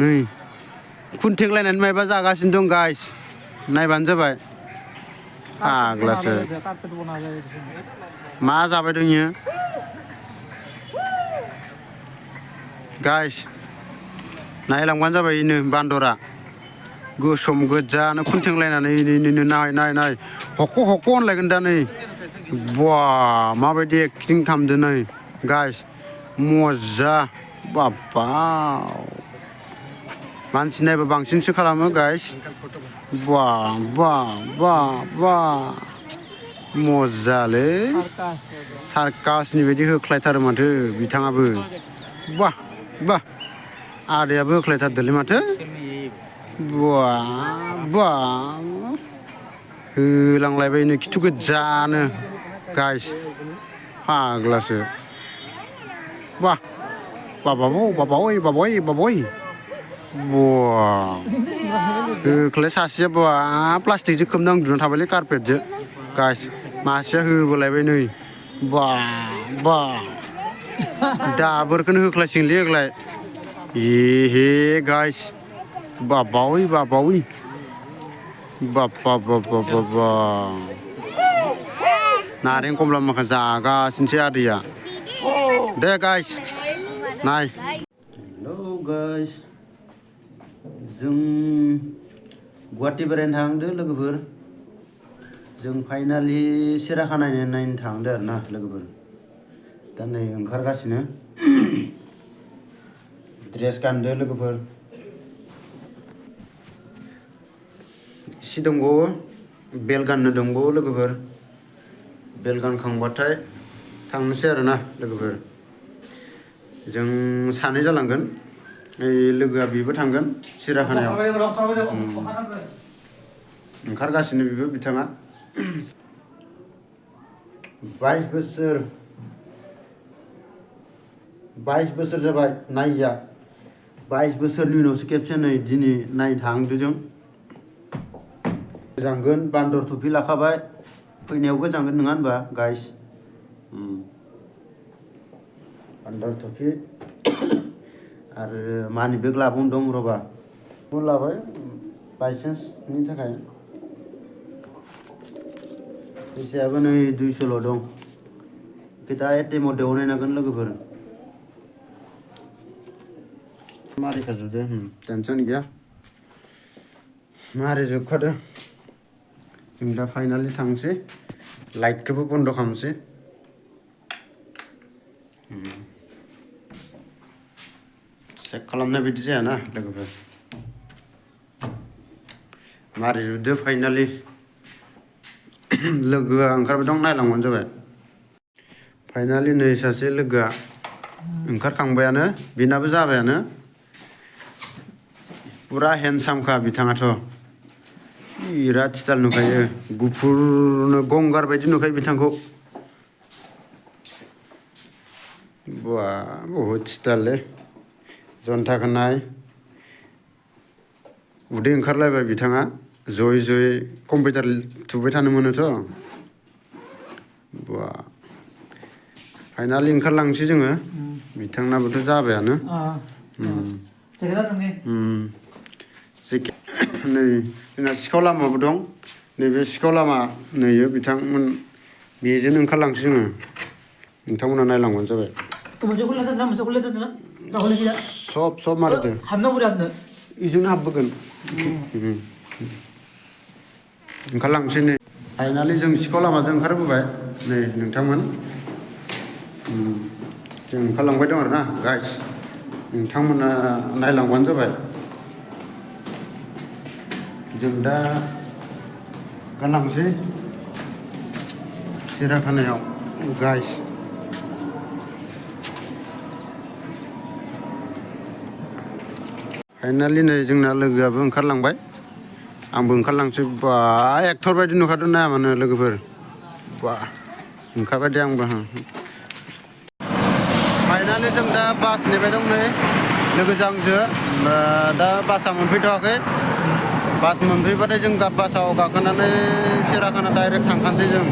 नै खुन्थेंलायनानै मायबा जागासिनो दं गाइस नायबानो जाबाय फाग्लासो मा जाबाय दं इयो गाइस नायलांबानो जाबाय इनो बान्दरा गोसोम गोजानो खुन्थेंलायनानै नाय हख' हख' होनलायगोन दा नै बा माबायदि एक्टिं खालामदों नै गाइस मजा बाबा मानसि नायबा बांसिनसो खालामो गाइस बा बा बा बा मजालै सार्कासनि बायदि होख्लायथारो माथो बिथाङाबो बा बा आदायाबो होख्लायथारदोंलै माथो बा बा होलांलायबायनो खिथु गोजानो गाइस फाग्लासो बा बाबावै बाबय बा होख्लाय सासेया बा प्लास्टिकजों खोबना उन्दुना थाबायलै कारपेटजों गाइस मासेया होबोलायबाय नै बा बा दाबोरखौनो होख्लायसिगोनलै एग्लाय हे गाइस बाबावै बाबा नारें कमला माखा जागासिनोसै आदैया दे गाइस नाय हेल' गाइस जों गुवाहाटि बेरायनो थांदों लोगोफोर जों फाइनालि सिराखाना नायनो थांदों आरो ना लोगोफोर दा नै ओंखारगासिनो ड्रेस गानदों लोगोफोर एसे दंबावो बेल गाननो दंबावो लोगोफोर बेल गानखांबाथाय थांनोसै आरोना लोगोफोर जों सानै जालांगोन ओइ लोगोआ बेबो थांगोन सिराखानायाव ओंखारगासिनो बेबो बिथाङा 22 बोसोर जाबाय नायिया 22 बोसोरनि उनावसो खेबसे नै दिनै नायनो थांदों जों गोजांगोन बान्दर टुपि लाखाबाय फैनायाव गोजांगोन नङा होनबा गाइस बान्दर टुपि आरो मानि बेग लाबावनो दं रबा बेखौ लाबाय बायसान्सनि थाखाय फैसायाबो नै 200ल' दं दा एटिएमआव देवनायनांगोन लोगोफोर मारै खाजोबदो टेनसन गैया मारै जोबखादो जों दा फाइनालि थांसै लाइटखौबो बन्द' खालामसै चेक खालामनाय बायदि जायाना लोगोफोर मारै जोबदो फाइनालि लोगोआ ओंखारबाय दं नायलांबानो जाबाय फाइनालि नै सासे लोगोआ ओंखारखांबायानो बेनाबो जाबायानो पुरा हेन्डसामखा बिथाङाथ' बिराद स्टाइल नुखायो गुफुरनो गंगार बायदि नुखायो बिथांखौ बा बहुद स्टाइललै जन्थाखौ नाय उदै ओंखारलायबाय बिथाङा जयै कम्पिउटार थुबाय थानो मोनोथ' बा फाइनालि ओंखारलांसै जोङो बिथांनाबोथ' जाबायानो नै जोंना सिखाव लामाबो दं नैबे सिखाव लामा नैयो बिथांमोन बेजोंनो ओंखारलांसै जोङो नोंथांमोना नायलांबानो जाबाय सब मारिदो बेजोंनो हाबबोगोन ओंखारलांसै नै फाइनालि जों सिखाव लामाजों ओंखारबोबाय नै नोंथांमोन जों ओंखारलांबाय दं आरोना गाइस नोंथांमोना नायलांबानो जाबाय जों दा ओंखारलांसै सिराखानायाव गाइस फाइनालि नै जोंना लोगोआबो ओंखारलांबाय आंबो ओंखारलांसै बा एक्टर बायदि नुखादों ना मानो लोगोफोर बा ओंखारबाय दे आंबो फाइनालि जों दा बास नेबाय दं नै लोगोजों आंजों दा बासआ मोनफैथ'वाखै बास मोनफैबाथाय जों बासाव गाखोनानै सिराखाना डाइरेक्ट थांखानोसै जों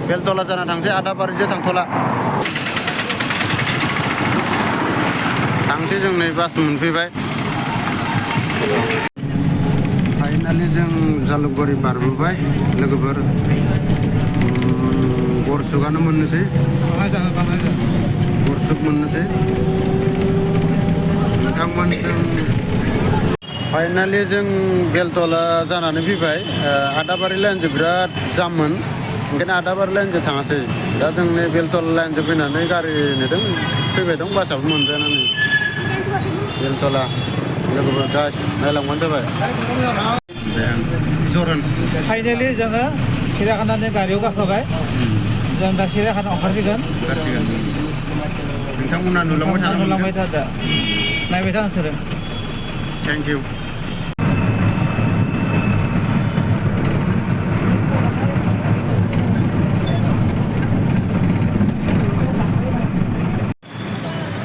बेलतला जाना थांसै आदाबारिजों थांथ'ला थांसै जों नै बास मोनफैबाय फाइनालि जों जालुकबारि बारबोबाय लोगोफोर गरसुकआनो मोननोसै गरसुक मोननोसै नोंथांमोनजों फाइनालि जों बेलतला जानानै फैबाय आदाबारि लाइनजों बिराद जाममोन ओंखायनो आदाबारि लाइनजों थाङासै दा जों नै बेलतला लाइनजों फैनानै गारि नेदों फैबाय दं बासाबो मोनबायानो बेलतला लोगोफोर गास नायलांबानो जाबाय जरन फाइनालि जोङो सिरियाखानानि गारियाव गाखोबाय जों दा सिरियाखाना ओंखारसिगोन नोंथांमोना नुलांबाय थादो नायबाय था नोंसोरो थेंक इउ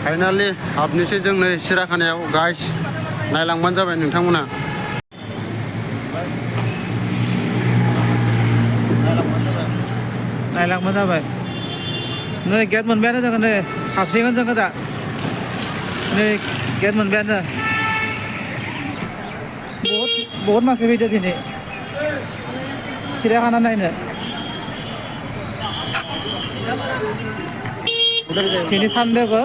फाइनालि हाबनोसै जों नै सिरियाखानायाव गाइस नायलांबानो जाबाय नोंथांमोना नायलांबानो जाबाय नै गेट मोनबायानो जोङो नै हाबसिगोन जोङो दा नै गेट मोनबायानो बहुत मानसि फैदो दिनै सिरियाखाना नायनो दिनै सानदेबो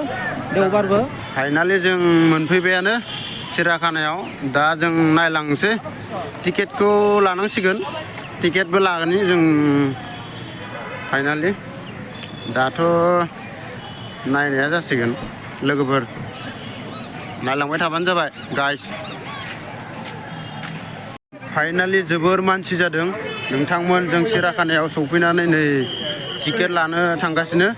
देवबारबो फाइनालि जों मोनफैबायानो सिरियाखानायाव दा जों नायलांनोसै टिकेटखौ लानांसिगोन टिकेटबो लागोन जों फाइनालि दाथ' नायनाया जासिगोन लोगोफोर नायलांबाय थाबानो जाबाय गाइस फाइनालि जोबोर मानसि जादों नोंथांमोन जों सिरियाखानायाव सौफैनानै नै टिकेट लानो थांगासिनो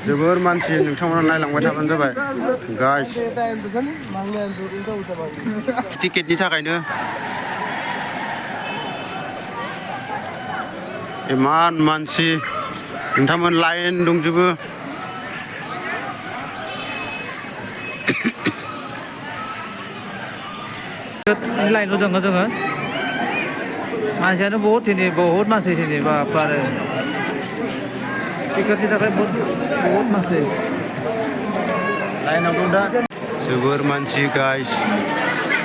जोबोर मानसि नोंथांमोना नायलांबाय थाबानो जाबाय गाइस टिकेटनि थाखायनो इमान मानसि नोंथांमोन लाइन दंजोबो लाइनआव दङ जोङो मानसियानो बहुत मानसि दिनै बाप आरो टिकेटनि थाखाय बहुत मानसि लाइनआव दं दा जोबोर मानसि गाइस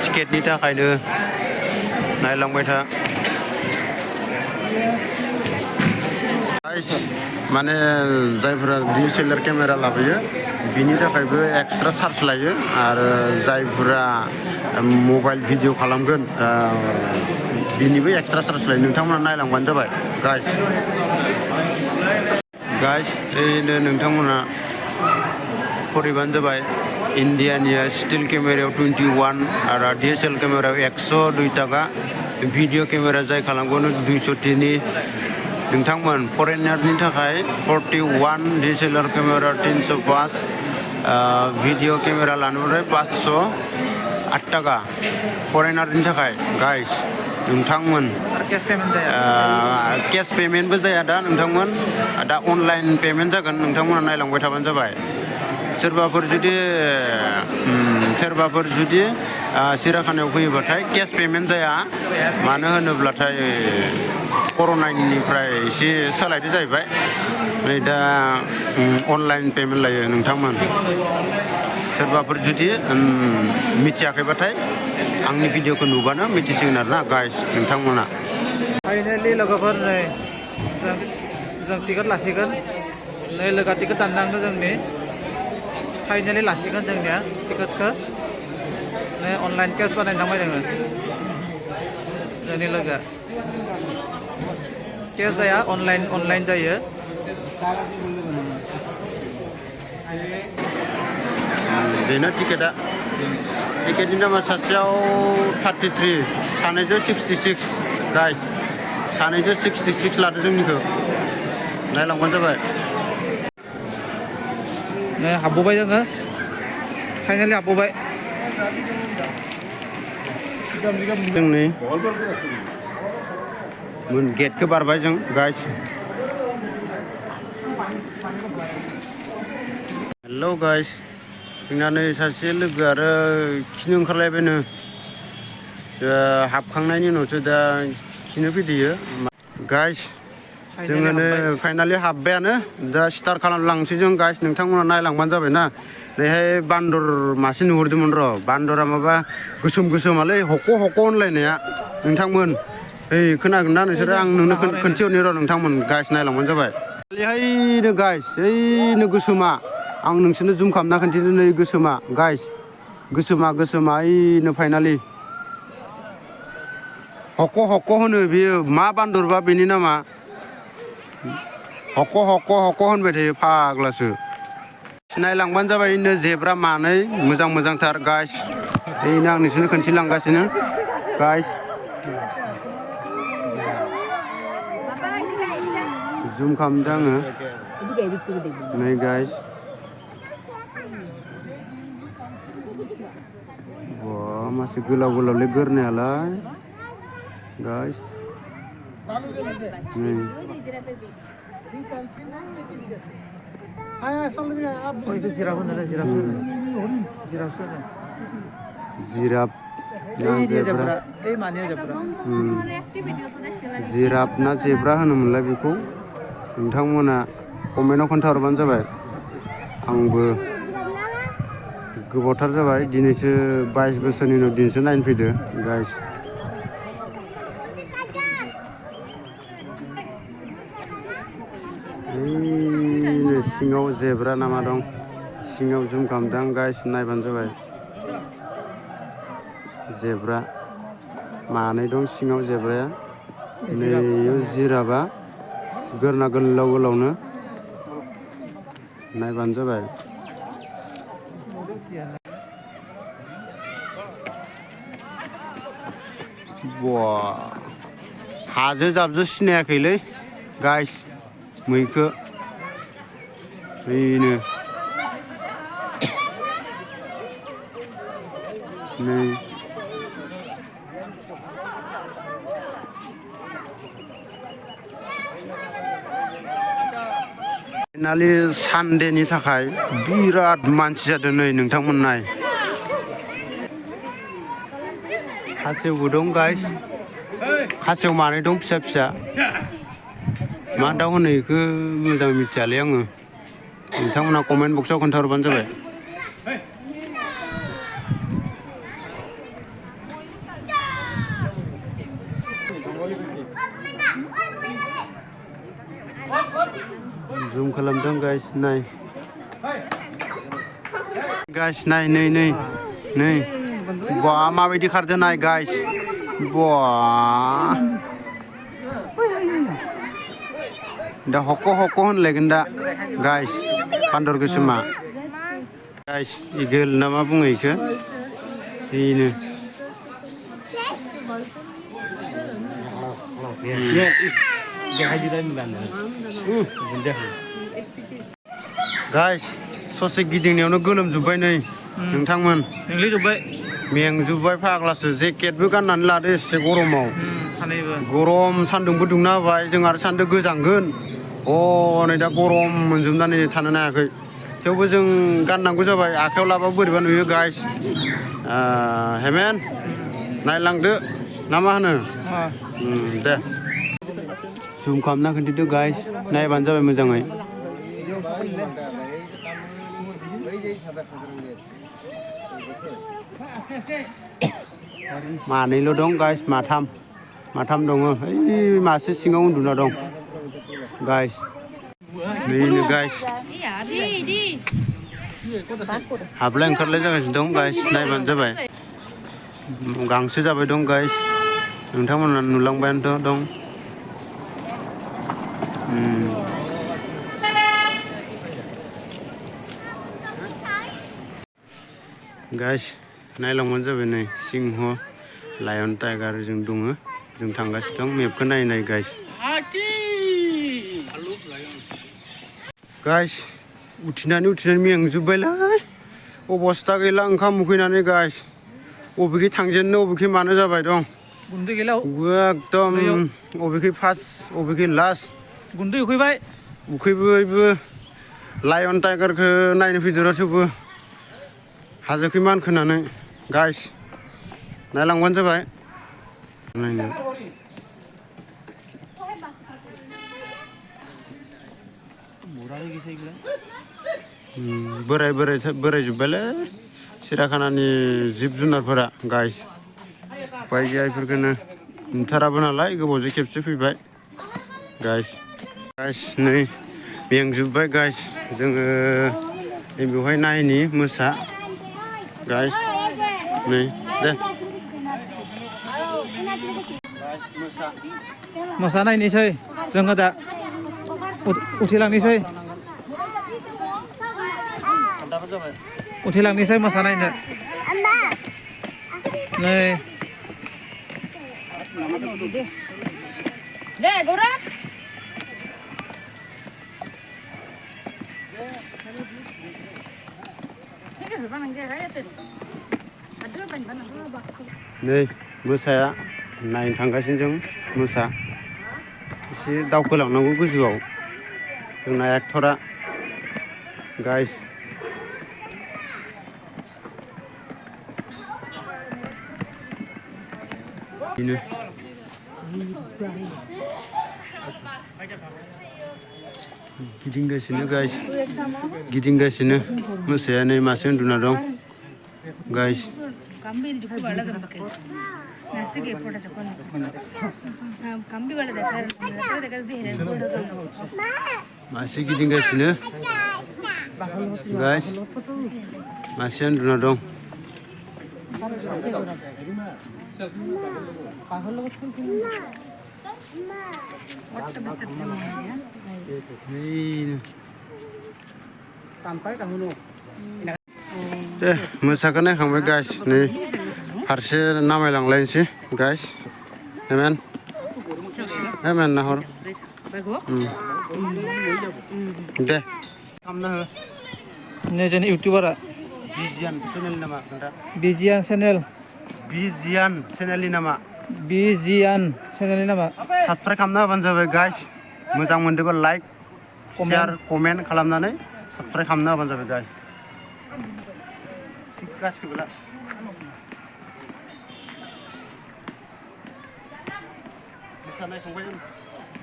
टिकेटनि थाखायनो नायलांबाय था माने जायफोरा DSLR केमेरा लाबोयो बिनि थाखायबो एक्सट्रा चार्ज लायो आरो जायफोरा मबाइल भिडिअ खालामगोन बिनिबो एक्सट्रा चार्ज लायो नोंथांमोना नायलांबानो जाबाय गाइस ओरैनो नोंथांमोना फरायबानो जाबाय इन्डियानिया स्टिल केमेरायाव 21 आरो DSLR केमेरायाव 102 टाका भिडिअ केमेरा जाय खालामगोन 203 नोंथांमोन फरेनारनि थाखाय 41 DSLR केमेरा 305 भिडिअ केमेरा लानोब्लाथाय 508 टाका फरेनारनि थाखाय गाइस नोंथांमोन केस पेमेन्टबो जाया दा नोंथांमोन दा अनलाइन पेमेन्ट जागोन नोंथांमोना नायलांबाय थाबानो जाबाय सोरबाफोर जुदि सिरियाखानायाव फैयोबाथाय केस पेमेन्ट जाया मानो होनोब्लाथाय कर'नानिफ्राय एसे सोलायदो जाहैबाय नै दा अनलाइन पेमेन्ट लायो नोंथांमोन सोरबाफोर जुदि मिथियाखैबाथाय आंनि भिडिअखौ नुबानो मिथिसिगोन आरोना गाइस नोंथांमोना फाइनालि लोगोफोर नै जों टिकेट लासिगोन नै लोगो टिकेट दाननांगौ जोंनि फाइनालि लासिगोन जोंनिया टिकेटखौ नै अनलाइन केस बानायनांबाय जोङो जोंनि लोगो केस जाया अनलाइन जायो बेनो टिकेटनि दामा सासेयाव 33 सानैजों 66 गाइस सानैजों 66 लादो जोंनिखौ नायलांबानो जाबाय नै हाबबोबाय जोङो फाइनालि हाबबोबाय जोंनि गेटखौ बारबाय जों गाइस हेल' गाइस जोंना नै सासे लोगो आरो खिनो ओंखारलायबायनो हाबखांनायनि उनावसो दा खिनो फैदोयो गाइस जोङो नै फाइनालि हाबबायानो दा स्टार्ट खालामलांसै जों गाइस नोंथांमोना नायलांबानो जाबाय ना नैहाय बान्दर मासे नुहुरदोंमोन र' बान्दरा माबा गोसोम गोसोमालै हक' हक' होनलायनाया नोंथांमोन ओइ खोनागोन ना नोंसोरो आं नोंनो खोन्थिहरनि र' नोंथांमोन गाइस नायलांबानो जाबाय ओइहायनो गाइस ओइनो गोसोमा आं नोंसोरनो जुम खालामना खोन्थिनो नै गोसोमा गाइस गोसोमा ओइनो फाइनालि हक' हक' होनो बेयो मा बान्दरबा बेनि नामा हक' हक' हक' होनबाय थायो फाग्लासो सिनायलांबानो जाबाय इनो जेब्रा मानै मोजांथार गाइस ओइनो आं नोंसोरनो खोन्थिलांगासिनो गाइस जुम खालामदों आङो नै गाइस बा मासे गोलाव गोलावलै गोरनायालाय गाइस नै जिराफ ना जेब्रा जिराफ ना जेब्रा होनोमोनलाय बेखौ नोंथांमोना कमेन्टआव खोन्थाहरबानो जाबाय आंबो गोबावथार जाबाय दिनैसो 22 बोसोरनि उनाव दिनैसो नायनो फैदो गाइस ओइनो सिङाव जेब्रा नामा दं सिङाव जुम खालामदों गाइस नायबानो जाबाय जेब्रा मानै दं सिङाव जेब्राया नैयाव जिराफा गोरना गोलाव गोलावनो नायबानो जाबाय बा हाजो जाबजो सिनायाखैलै गाइस मैखो बेनो नै फाइनालि सानडेनि थाखाय बिराद मानसि जादों नै नोंथांमोन नाय खासेवबो दं गाइस खासेव मानै दं फिसा फिसा मा दाउ होनो बेखौ मोजां मिथियालै आङो नोंथांमोना कमेन्ट बक्सआव खोन्थाहरबानो जाबाय जुम खालामदों गाइस नाय गाइस नाय नै बा माबायदि खारदों नाय गाइस बा दा हक' होनलायगोन दा गाइस बान्दर गोसोमा गाइस इगोल ना मा बुङो इखो बेनो गाइस ससे गिदिंनायावनो गोलोमजोब्बाय नै नोंथांमोन मेंजोब्बाय फाग्लासो जेकेटबो गाननानै लादो एसे गरमाव गरम सान्दुंबो दुंना होबाय जों आरो सान्दुं गोजांगोन नै दा गरम मोनजोबनानै थानो हायाखै थेवबो जों गाननांगौ जाबाय आखायाव लाबाबो बोरैबा नुयो गाइस हेमेन नायलांदो ना मा होनो दे जुम खालामना खोन्थिदो गाइस नायबानो जाबाय मोजाङै मानैल' दं गाइस माथाम दङ ओइ मासे सिङाव उन्दुना दं गाइस नैनो गाइस हाबलाय ओंखारलाय जागासिनो दं गाइस नायबानो जाबाय गांसो जाबाय दं गाइस नोंथांमोना नुलांबायानोथ' दं गाइस नायलांबानो जाबाय नै सिंह लायन टाइगार जों दङ जों थांगासिनो दं मेपखौ नाय गाइस गाइस उथिनानै मेंजोब्बायलाय अबस्था गैला ओंखाम उखैनानै गाइस अबेखै थांजेननो अबेखै मानो जाबाय दं गुन्दै गैला एकदम अबेखै फार्स्ट अबेखै लास्ट गुन्दै उखैबायबो लायन टाइगारखौ नायनो फैदो र' थेवबो हाजोखै मानखोनानै गाइस नायलांबानो जाबाय नायनो बोराय जोब्बायलै सिराखानानि जिब जुनारफोरा गाइस उपाय गैया इफोरखौनो नुथाराबो नालाय गोबावजों खेबसे फैबाय गाइस नै मेंजोब्बाय गाइस जोङो बेवहाय नायनि मोसा गाइस नै दे मोसा नायनोसै जोङो दा उथिलांनोसै उथिलांनोसै मोसा नायनो नै दे गौरा नै मोसाया नायनो थांगासिनो जों मोसा एसे दावखोलांनांगौ गोजौआव जोंना एक्टरा गाइस बेनो गिदिंगासिनो गाइस गिदिंगासिनो मोसाया नै मासे उन्दुना दं गाइस मासे गिदिंगासिनो गाइस मासे उन्दुना दं दे मोसाखौ नायखांबाय गाइस नै फारसे नामायलांलायनोसै गाइस एमेन नाहर दे खालामना हो नै जोंनि इउटुबारा बिजियान चेनेलनि नामा खोन्था बिजियान चेनेल बिजियान चेनेलनि नामा बिजियान चेनेलनि नामा साबस्क्राइब खालामना होबानो जाबाय गाइस मोजां मोनदोंबा लाइक शेयार कमेन्ट खालामनानै साबस्क्राइब खालामना होबानो जाबाय गाइस गासिखौबो ला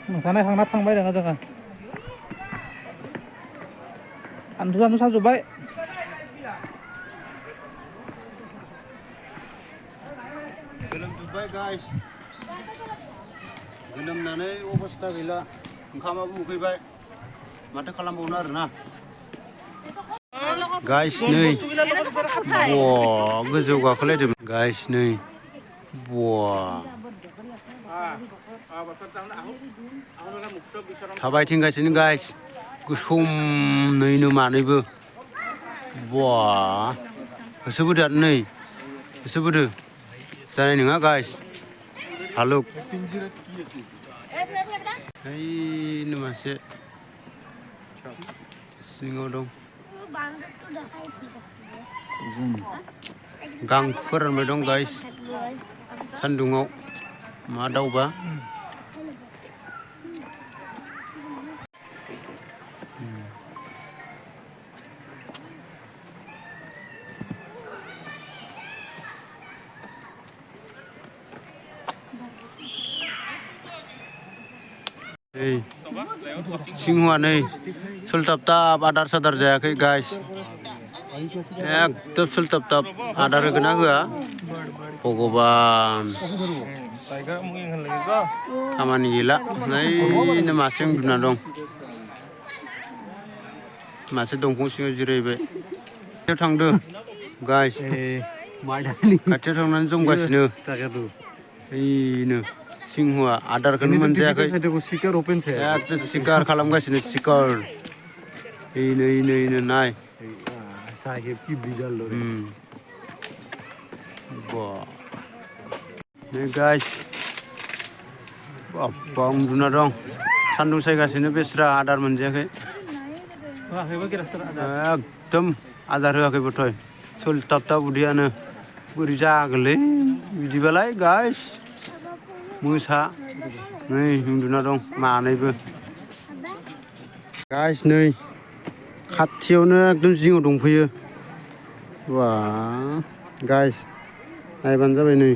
मोसानाय खांना थांबाय दङ जोङो आनथु साजोब्बाय गोलोमजोब्बाय गाइस गोलोमनानै अबस्था गैला ओंखामाबो उखैबाय माथो खालामबावनो आरोना गाइस नै गोजौ गाखोलायदोंमोन गाइस नै थाबायथिंगासिनो गाइस गोसोमनैनो मानैबो होसोबोदो आरो नै होसोबोदो जानाय नङा गाइस हालुक ओइनो मासे सिङाव दं गां फोरानबाय दं गाइस सान्दुङाव मा दाउबा सिंहआ नै सोलथाब आदार सादार जायाखै गाइस एकदम सोलथाब आदार होगोन ना होआ भगबान खामानि गैला नैनो मासे उन्दुना दं मासे दंफां सिङाव जिरायबाय खाथियाव थांदो गाइस खाथियाव थांनानै जमगासिनो ओइनो सिंहआ आदारखौनो मोनजायाखै एकदम सिकार खालामगासिनो सिकार ओइनो नाय नै गाइस बाप्पा उन्दुना दं सान्दुं सायगासिनो बेस्रा आदार मोनजायाखै एकदम आदार होआखै बथय सोलथाब उदैयानो बोरै जागोनलै बिदिबालाय गाइस मोसा नै उन्दुना दं मानैबो गाइस नै खाथियावनो एकदम जिङाव दंफैयो गाइस नायबानो जाबाय नै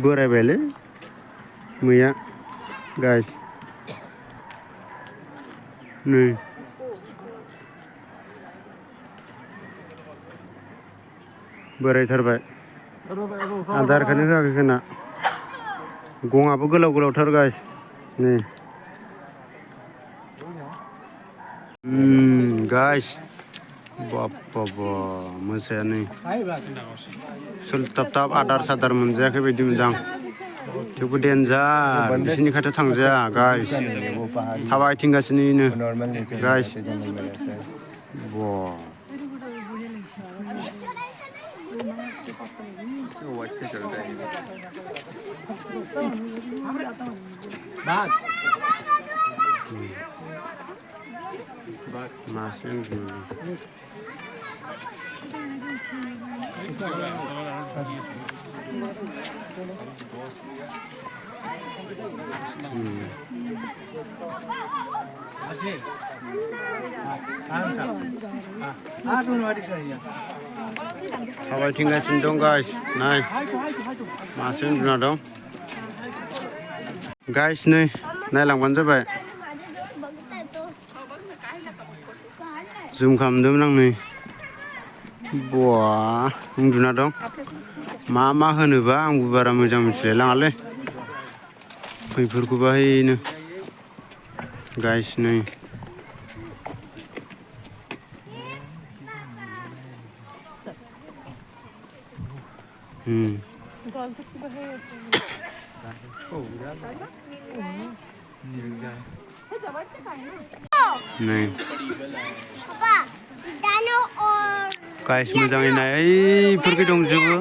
बोरायबायलै मैया गाइस नै बोरायथारबाय आदारखौनो होआखै खोना गङाबो गोलाव गोलावथार गाइस नै गाइस बाब्बाबा मोसाया नै सुलताब ताब आदार सादार मोनजायाखै बायदि मोनदां थेवबो देनजार बिसोरनि खाथियाव थांजाया गाइस थाबायथिंगासिनो गाइस बा मासे थाबायथिंगासिनो दं गाइस नाय मासे उन्दुना दं गाइस नै नायलांबानो जाबाय जुम खालामदोंमोन आं नै बा उन्दुना दं मा होनोबा आंबो बारा मोजां मिथिलायलाङालै बैफोरखौबाहायनो गाइस नै नै गाइस मोजाङै नाय ओइफोरखै दंजोबो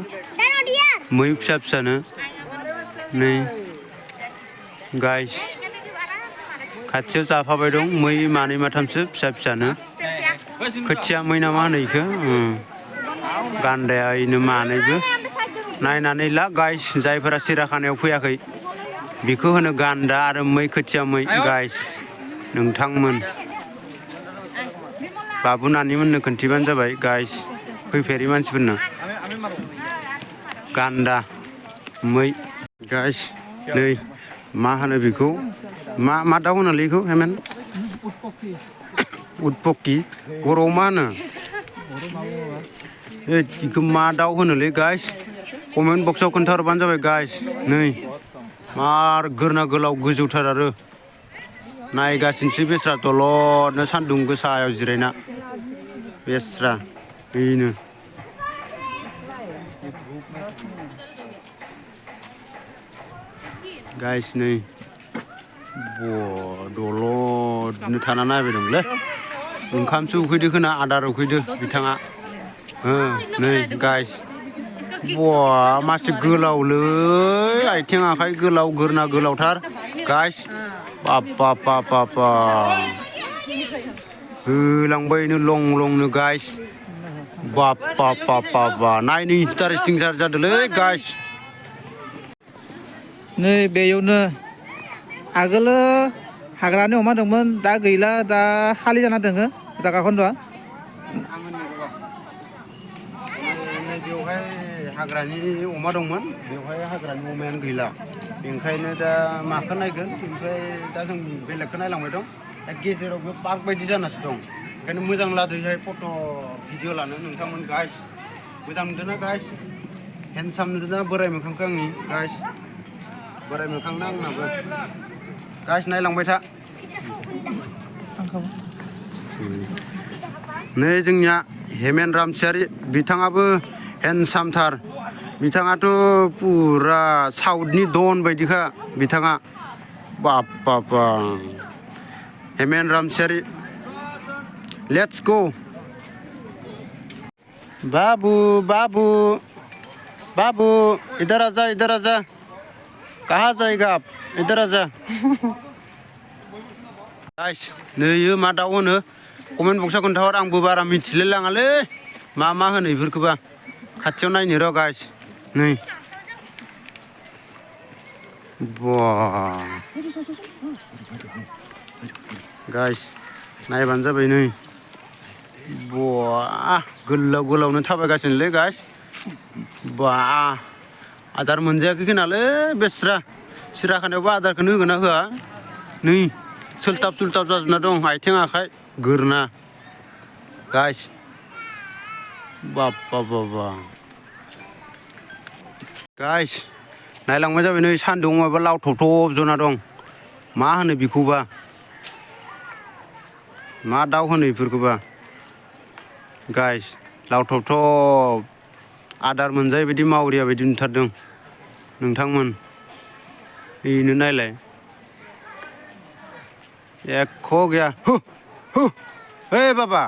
मै फिसा फिसानो नै गाइस खाथियाव जाफाबाय दं मै मानै माथामसो फिसा फिसानो खोथिया मै ना मा होनो इखो गान्दाया ओइनो मानैबो नायनानै ला गाइस जायफोरा सिराखानायाव फैयाखै बेखौ होनो गान्दा आरो मै खोथिया मै गाइस नोंथांमोन बाबु नानिमोननो खोन्थिबानो जाबाय गाइस फैफेरि मानसिफोरनो गान्दा मै गाइस नै मा होनो बेखौ मा दाउ होनोलै बेखौ हेमेन उटपक्की बर'आव मा होनो बेखौ मा दाउ होनोलै गाइस कमेन्ट बक्सआव खोन्थाहरबानो जाबाय गाइस नै मार गोरना गोलाव गोजौथार आरो नायगासिनोसै बेस्रा दलदनो सान्दुं गोसायाव जिरायना बेस्रा बेनो गाइस नै दलदनो थाना नायबाय दंलै ओंखामसो उखैदो खोना आदार उखैदो बिथाङा नै गाइस मासे गोलावलै आथिं आखाइ गोलाव गोरना गोलावथार गाइस बाब्बाब्बाब्बाब्बा होलांबायनो लं लंनो गाइस बाब्बाब्बाब्बा नायनो इन्टारेस्टिं जादोंलै गाइस नै बेयावनो आगोलो हाग्रानि अमा दंमोन दा गैला दा खालि जाना दोङो जागाखौनो बेवहाय हाग्रानि अमा दंमोन बेवहाय हाग्रानि अमायानो गैला ओंखायनो दा माखौ नायगोन ओमफ्राय दा जों बेलेगखौ नायलांबाय दं दा गेजेराव बे पार्क बायदि जानासो दं ओंखायनो मोजां लादोंहाय फट' भिडिअ लानो नोंथांमोन गाइस मोजां नुदोंना गाइस हेन्डसाम नुदोंना बोराय मोखांखौ आंनि गाइस बोराय मोखांना आंनाबो गाइस नायलांबाय था नै जोंनिया हेमेन रामसियारि बिथाङाबो हेन्डसामथार बिथाङाथ' पुरा साउथनि डन बायदिखा बिथाङा बाब्बाब्बा हेमेन रामसियारि लेट्स गो बाबू बाबू बाबू इधर आजा कहाँ जाएगा आप इधर आजा गाइस नैयो मा दाउ होनो कमेन्ट बक्सआव खोन्थाहर आंबो बारा मिथिलायलाङालै मा होनो बेफोरखौबा खाथियाव नायनो र' गाइस नै बा गाइस नायबानो जाबाय नै बा गोलाव गोलावनो थाबायगासिनोलै गाइस बा आदार मोनजायाखै खोनालै बेस्रा सिराखानायावबो आदारखौनो होगोन ना होआ नै सोल्टाब सुल्टाब जाजोबना दं आथिं आखाइ गोरना गाइस बाबा गाइस नायलांबाय जाबाय नै सान्दुं माबा लावथबथब जना दं मा होनो बेखौबा मा दाउ होनो बेफोरखौबा गाइस लावथबथब आदार मोनजायै बायदि मावरिया बायदि नुथारदों नोंथांमोन बेनो नायलाय एख' गैया हे बाबा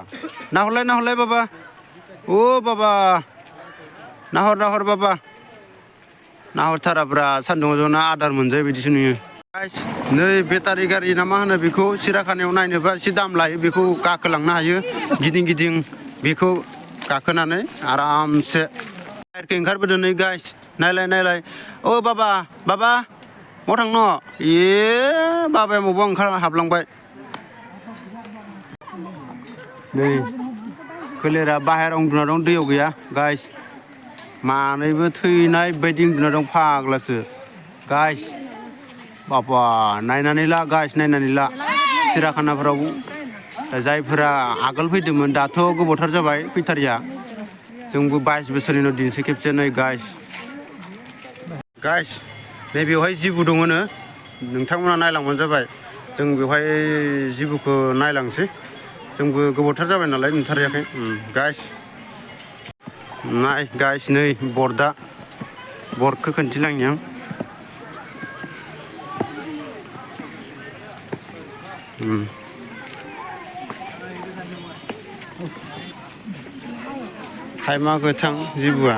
नाहरलाय बाबा ओ बाबा नाहर बाबा नाहरथाराब्रा सान्दुङाव जना आदार मोनजायै बायदिसो नुयो नै बेटारि गारि ना मा होनो बेखौ सिराखानायाव नायनोबा एसे दाम लायो बेखौ गाखोलांनो हायो गिदिं बेखौ गाखोनानै आरामसे बाहेरखै ओंखारबोदों नै गाइस नायलाय ओ बाबा माव थांनो बाबाया मबावबा हाबलांबाय नै खोलेरा बाहेरायाव उन्दुना दं दैयाव गैया गाइस मानैबो थैनाय बायदि उन्दुना दं फाग्लासो गाइस बाबा नायनानै ला गाइस सिराखानाफोराव जायफोरा आगोल फैदोंमोन दाथ' गोबावथार जाबाय फैथारिया जोंबो 22 बोसोरनि उनाव दिनैसो खेबसे नै गाइस नै बेवहाय जिबौ दङनो नोंथांमोना नायलांबानो जाबाय जों बेवहाय जिबौखौ नायलांसै जोंबो गोबावथार जाबाय नालाय नुथारियाखै गाइस नै बर्डखौ खोन्थिलांनि आं खायमा गोथां जिबौआ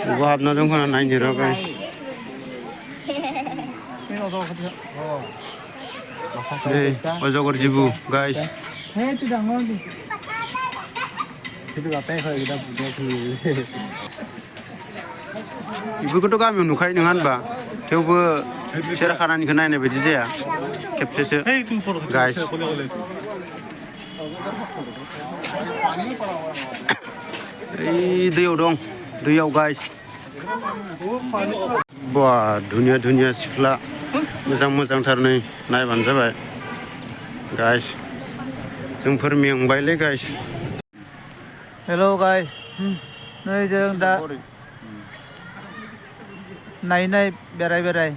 बबाव हाबना दं खोना नायनो र' गाइस नै अजगर जिबौ गाइस बेफोरखौथ' गामियाव नुखायो नङा होनबा थेवबो सिराखानानिखौ नायनाय बायदि जाया खेबसेसो गाइस ओइ दैयाव दं गाइस बा धुनिया सिख्ला मोजांथार नै नायबानो जाबाय गाइस जोंफोर मेंबायलै गाइस हेल' गाइस नै जों दा नायै बेराय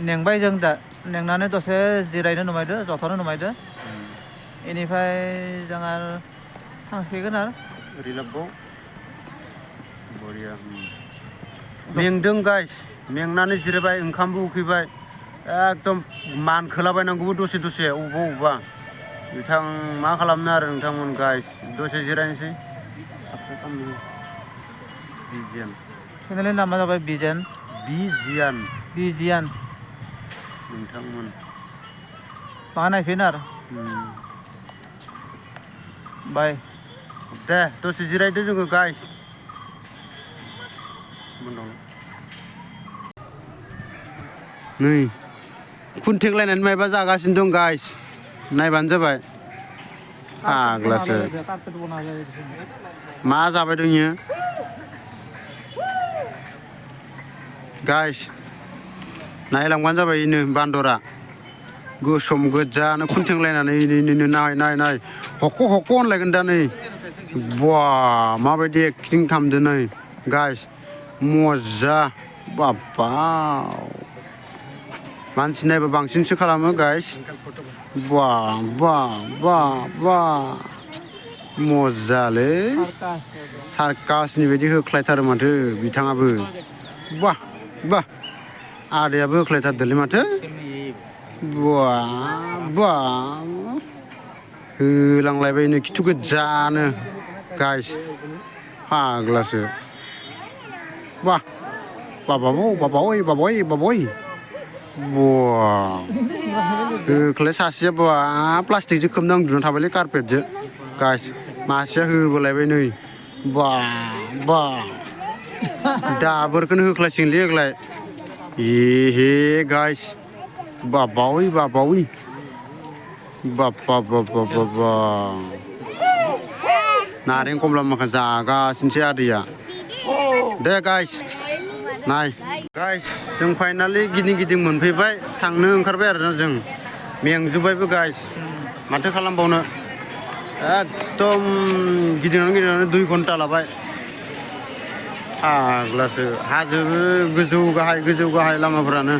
नेंबाय जों दा नेंनानै दसे जिरायनो नुमायदो जथ'नो नुमायदो बेनिफ्राय जों आरो थांसिगोन आरो रिलाबबाव बरिया मेंदों गाइस मेंनानै जिरायबाय ओंखामबो उखैबाय एकदम मानखोलाबायनांगौबो दसे अबेबा बिथां मा खालामनो आरो नोंथांमोन गाइस दसे जिरायनोसै चेनेलनि नामा जाबाय बिजियान नोंथांमोन मा नायफिन आरो बाय दे दसे जिरायदो जोङो गाइस नै खुन्थेंलायनानै मायबा जागासिनो दं गाइस नायबानो जाबाय फाग्लासो मा जाबाय दं इयो गाइस नायलांबानो जाबाय इनो बान्दरा गोसोम गोजानो खुन्थेंलायनानै नाय हख' होनलायगोन दा नै बा माबायदि एक्टिं खालामदों नै गाइस मजा बाबा मानसि नायबा बांसिनसो खालामो गाइस बा मजालै सार्कासनि बायदि होख्लायथारो माथो बिथाङाबो बा आदायाबो होख्लायथारदोंलै माथो बा होलांलायबायनो खिथु गोजानो गाइस फाग्लासो बाबावै होख्लाय सासेया प्लास्टिकजों खोबना उन्दुना थाबायलै कारपेटजों गाइस मासेया होबोलायबाय नै बा दाबोरखौनो होख्लायसिगोनलै होख्लाय हे गाइस बाबावै बाबा नारें कमला माखा जागासिनोसै आदैया दे गाइस नाय गाइस जों फाइनालि गिदिं गिदिं मोनफैबाय थांनो ओंखारबाय आरोना जों मेंजोब्बायबो गाइस माथो खालामबावनो एकदम गिदिंनानै 2 घन्टा लाबाय फाग्लासो हाजो गोजौ गाहाय लामाफोरानो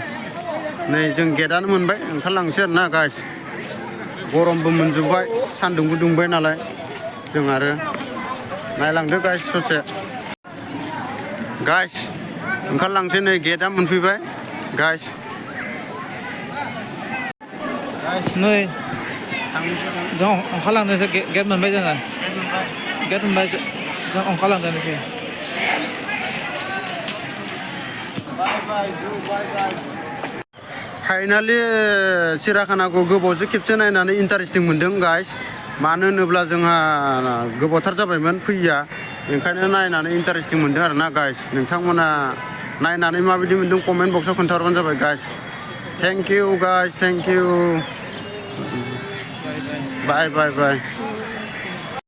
नै जों गेटआनो मोनबाय ओंखारलांसै आरोना गाइस गरमबो मोनजोब्बाय सान्दुंबो दुंबाय नालाय जों आरो नायलांदो गाइस ससे गाइस ओंखारलांसै नै गेटआ मोनफैबाय गाइस नै जों ओंखारलांनोसै गेट मोनबाय जोङो गेट मोनबाय जों ओंखारलांनोसै फाइनालि सिराखानाखौ गोबावजों खेबसे नायनानै इन्टारेस्टिं मोनदों गाइस मानो होनोब्ला जोंहा गोबावथार जाबायमोन फैया ओंखायनो नायनानै इन्टारेस्टिं मोनदों आरोना गाइस नोंथांमोना नायनानै माबायदि मोनदों कमेन्ट बक्सआव खोन्थाहरबानो जाबाय guys thank you guys thank you bye bye bye